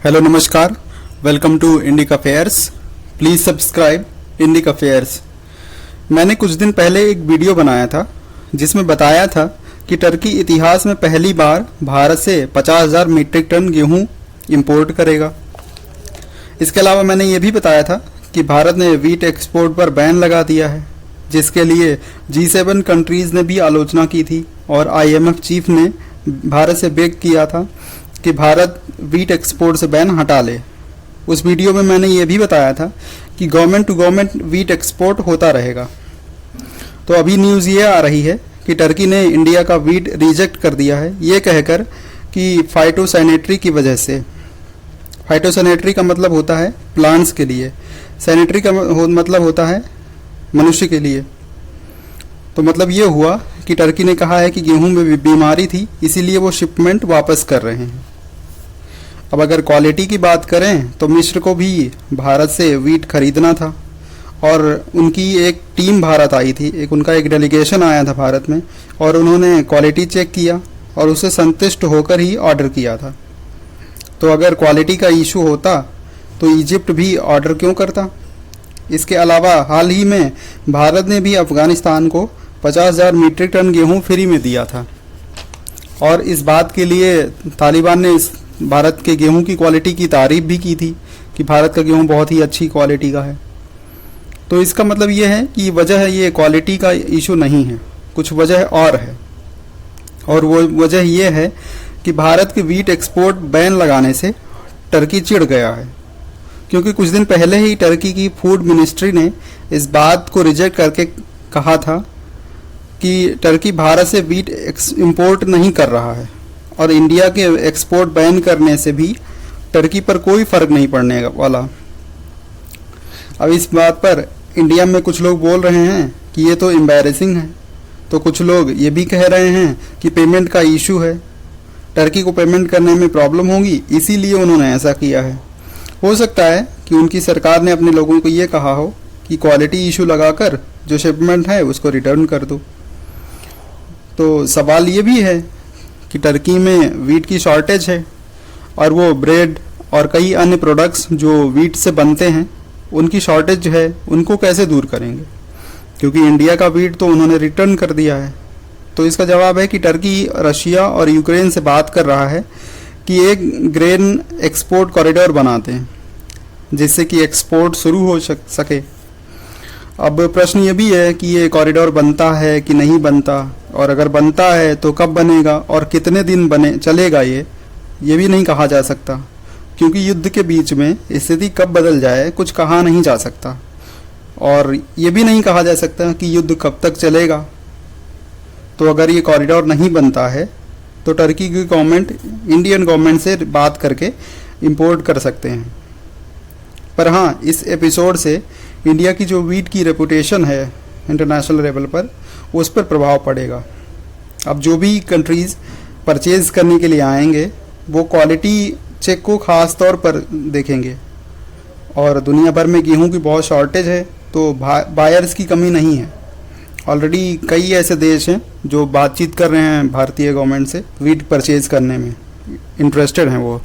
Hello नमस्कार, welcome to Indic Affairs. Please subscribe Indic Affairs. मैंने कुछ दिन पहले एक वीडियो बनाया था जिसमें बताया था कि टर्की इतिहास में पहली बार भारत से 50,000 मीट्रिक टन गेहूं इंपोर्ट करेगा। इसके अलावा मैंने ये भी बताया था कि भारत ने वीट एक्सपोर्ट पर बैन लगा दिया है, जिसके लिए G7 कंट्रीज़ ने भी आलोचना की थी और IMF चीफ ने भारत से बेग किया था कि भारत वीट एक्सपोर्ट से बैन हटा ले। उस वीडियो में मैंने ये भी बताया था कि government to government wheat export होता रहेगा। तो अभी न्यूज़ ये आ रही है कि टर्की ने इंडिया का वीट रिजेक्ट कर दिया है, ये कहकर कि फाइटोसैनिटरी की वजह से। फाइटोसैनिटरी का मतलब होता है प्लांट्स के लिए, सैनिटरी का मतलब होता है मनुष्य के लिए। तो मतलब ये हुआ कि टर्की ने कहा है कि गेहूं में बीमारी थी, इसीलिए वो शिपमेंट वापस कर रहे हैं। अब अगर क्वालिटी की बात करें तो मिस्र को भी भारत से वीट खरीदना था और उनकी एक टीम भारत आई थी, उनका एक डेलीगेशन आया था भारत में, और उन्होंने क्वालिटी चेक किया और उससे संतुष्ट होकर ही ऑर्डर किया था। तो अगर क्वालिटी का इशू होता तो इजिप्ट भी ऑर्डर क्यों करता। इसके अलावा हाल ही में भारत ने भी अफ़गानिस्तान को 50,000 मीट्रिक टन गेहूं फ्री में दिया था और इस बात के लिए तालिबान ने इस भारत के गेहूं की क्वालिटी की तारीफ भी की थी कि भारत का गेहूं बहुत ही अच्छी क्वालिटी का है। तो इसका मतलब ये है कि वजह ये क्वालिटी का इशू नहीं है, कुछ वजह और है। और वो वजह ये है कि भारत के वीट एक्सपोर्ट बैन लगाने से टर्की चिढ़ गया है, क्योंकि कुछ दिन पहले ही टर्की की फूड मिनिस्ट्री ने इस बात को रिजेक्ट करके कहा था कि टर्की भारत से वीट इंपोर्ट नहीं कर रहा है और इंडिया के एक्सपोर्ट बैन करने से भी टर्की पर कोई फ़र्क नहीं पड़ने वाला। अब इस बात पर इंडिया में कुछ लोग बोल रहे हैं कि ये तो एम्बैरेसिंग है, तो कुछ लोग ये भी कह रहे हैं कि पेमेंट का इशू है, टर्की को पेमेंट करने में प्रॉब्लम होगी, इसीलिए उन्होंने ऐसा किया है। हो सकता है कि उनकी सरकार ने अपने लोगों को ये कहा हो कि क्वालिटी इशू लगाकर जो शिपमेंट है उसको रिटर्न कर दो। तो सवाल ये भी है कि टर्की में वीट की शॉर्टेज है और वो ब्रेड और कई अन्य प्रोडक्ट्स जो वीट से बनते हैं उनकी शॉर्टेज है, उनको कैसे दूर करेंगे, क्योंकि इंडिया का वीट तो उन्होंने रिटर्न कर दिया है। तो इसका जवाब है कि टर्की रशिया और यूक्रेन से बात कर रहा है कि एक ग्रेन एक्सपोर्ट कॉरिडोर बनाते हैं जिससे कि एक्सपोर्ट शुरू हो सके। अब प्रश्न ये भी है कि ये कॉरिडोर बनता है कि नहीं बनता, और अगर बनता है तो कब बनेगा और कितने दिन चलेगा ये भी नहीं कहा जा सकता, क्योंकि युद्ध के बीच में स्थिति कब बदल जाए कुछ कहा नहीं जा सकता, और ये भी नहीं कहा जा सकता कि युद्ध कब तक चलेगा। तो अगर ये कॉरिडोर नहीं बनता है तो टर्की की गवर्नमेंट इंडियन गवर्नमेंट से बात करके इंपोर्ट कर सकते हैं। पर हाँ, इस एपिसोड से इंडिया की जो वीट की रेपुटेशन है इंटरनेशनल लेवल पर, उस पर प्रभाव पड़ेगा। अब जो भी कंट्रीज़ परचेज़ करने के लिए आएंगे वो क्वालिटी चेक को ख़ास तौर पर देखेंगे, और दुनिया भर में गेहूं की बहुत शॉर्टेज है तो बायर्स की कमी नहीं है। ऑलरेडी कई ऐसे देश हैं जो बातचीत कर रहे हैं भारतीय गवर्नमेंट से, वीट परचेज़ करने में इंटरेस्टेड हैं वो।